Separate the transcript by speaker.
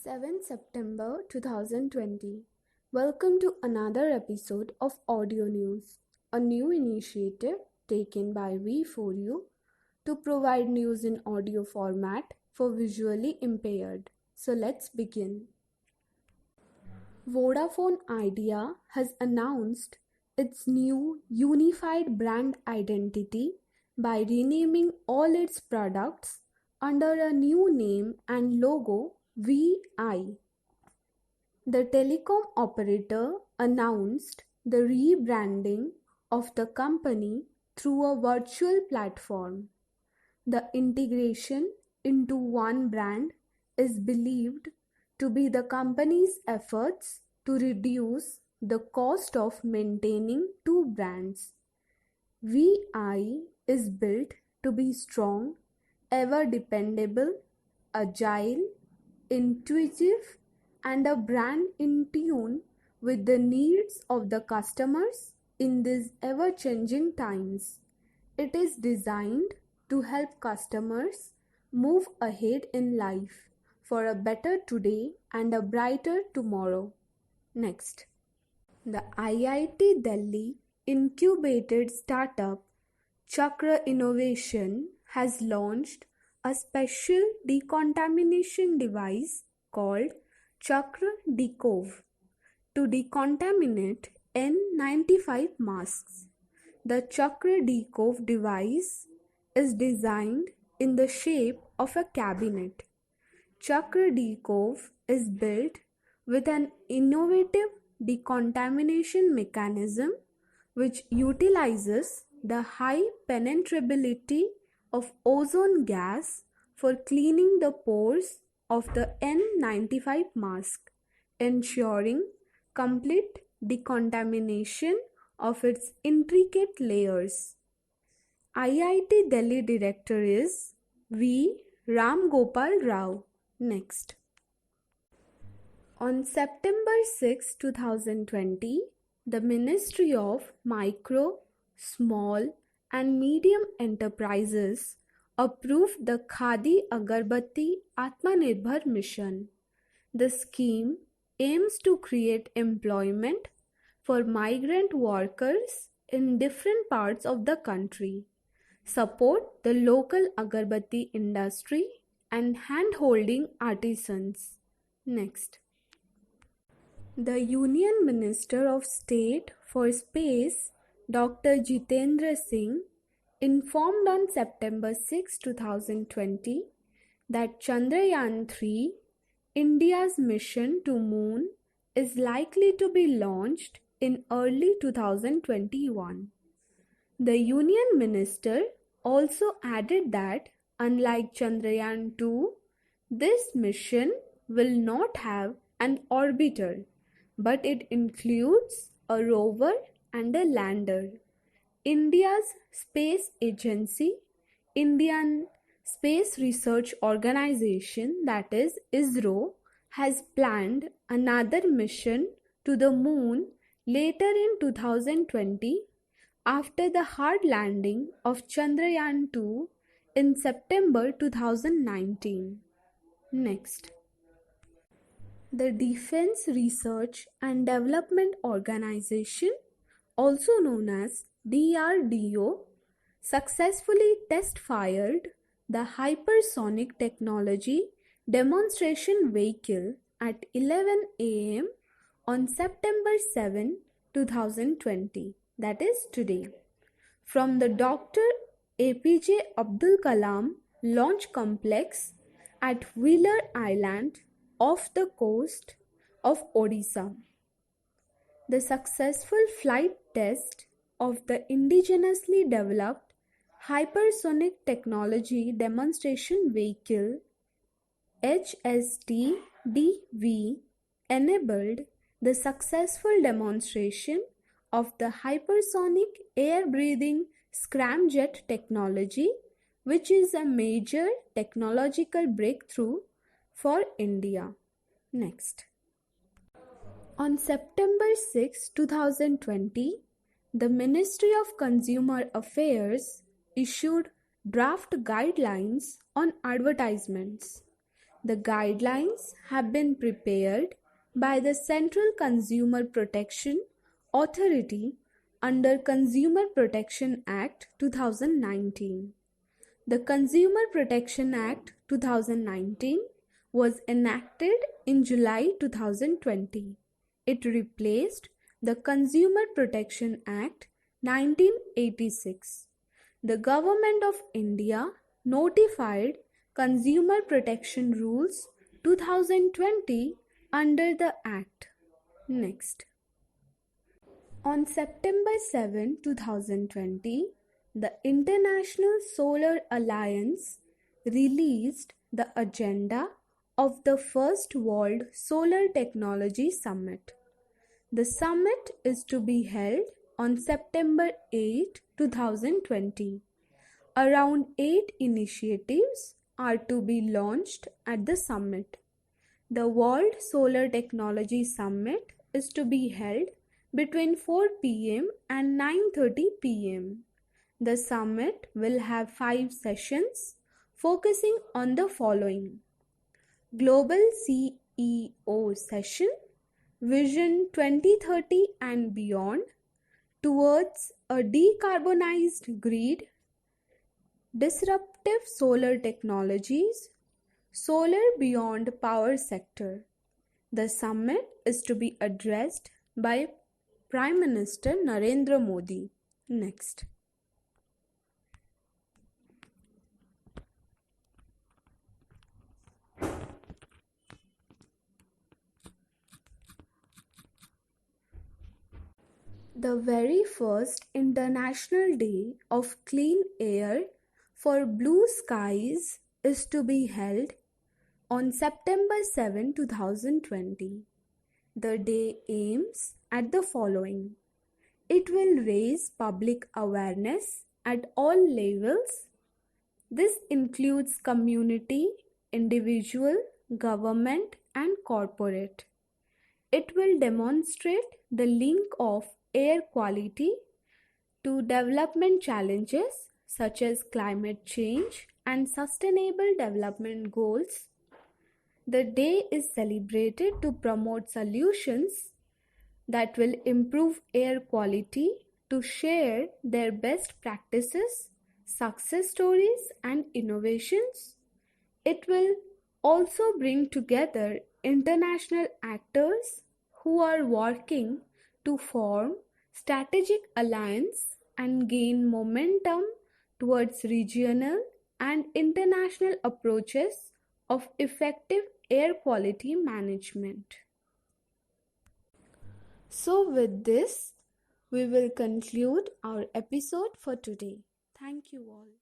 Speaker 1: 7 September 2020. Welcome to another episode of Audio News, a new initiative taken by We4U to provide news in audio format for visually impaired. So let's begin. Vodafone Idea has announced its new unified brand identity by renaming all its products under a new name and logo VI. The telecom operator announced the rebranding of the company through a virtual platform. The integration into one brand is believed to be the company's efforts to reduce the cost of maintaining two brands. VI is built to be strong, ever dependable, agile, intuitive, and a brand in tune with the needs of the customers in these ever-changing times. It is designed to help customers move ahead in life for a better today and a brighter tomorrow. Next, the IIT Delhi incubated startup Chakra Innovation has launched a special decontamination device called Chakra Decove to decontaminate N95 masks. The Chakra Decove device is designed in the shape of a cabinet. Chakra Decove is built with an innovative decontamination mechanism which utilizes the high penetrability of ozone gas for cleaning the pores of the N95 mask, ensuring complete decontamination of its intricate layers. IIT Delhi Director is V. Ram Gopal Rao. Next. On September 6, 2020, the Ministry of Micro, Small and Medium Enterprises approved the Khadi Agarbatti Atmanirbhar Mission. The scheme aims to create employment for migrant workers in different parts of the country, support the local agarbatti industry and hand-holding artisans. Next. The Union Minister of State for Space, Dr. Jitendra Singh, informed on September 6, 2020 that Chandrayaan-3, India's mission to Moon, is likely to be launched in early 2021. The Union Minister also added that, unlike Chandrayaan-2, this mission will not have an orbiter, but it includes a rover and a lander. India's space agency, Indian Space Research Organization, that is ISRO, has planned another mission to the moon later in 2020 after the hard landing of Chandrayaan-2 in September 2019. Next. The Defense Research and Development Organization, also known as DRDO, successfully test-fired the Hypersonic Technology Demonstration Vehicle at 11 a.m. on September 7, 2020, that is today, from the Dr. APJ Abdul Kalam Launch Complex at Wheeler Island off the coast of Odisha. The successful flight test of the indigenously developed Hypersonic Technology Demonstration Vehicle HSTDV enabled the successful demonstration of the hypersonic air-breathing scramjet technology, which is a major technological breakthrough for India. Next. On September 6, 2020, the Ministry of Consumer Affairs issued draft guidelines on advertisements. The guidelines have been prepared by the Central Consumer Protection Authority under Consumer Protection Act 2019. The Consumer Protection Act 2019 was enacted in July 2020. It replaced the Consumer Protection Act 1986. The Government of India notified Consumer Protection Rules 2020 under the Act. Next. On September 7, 2020, the International Solar Alliance released the agenda of the First World Solar Technology Summit. The summit is to be held on September 8, 2020. Around 8 initiatives are to be launched at the summit. The World Solar Technology Summit is to be held between 4 p.m. and 9:30 p.m. The summit will have 5 sessions focusing on the following: Global CEO Session, Vision 2030 and Beyond, Towards a Decarbonized Grid, Disruptive Solar Technologies, Solar Beyond Power Sector. The summit is to be addressed by Prime Minister Narendra Modi. Next. The very first International Day of Clean Air for Blue Skies is to be held on September 7, 2020. The day aims at the following: it will raise public awareness at all levels. This includes community, individual, government, and corporate. It will demonstrate the link of air quality to development challenges such as climate change and sustainable development goals. The day is celebrated to promote solutions that will improve air quality, to share their best practices, success stories, and innovations. It will also bring together international actors who are working to form strategic alliance and gain momentum towards regional and international approaches of effective air quality management. So with this, we will conclude our episode for today. Thank you all.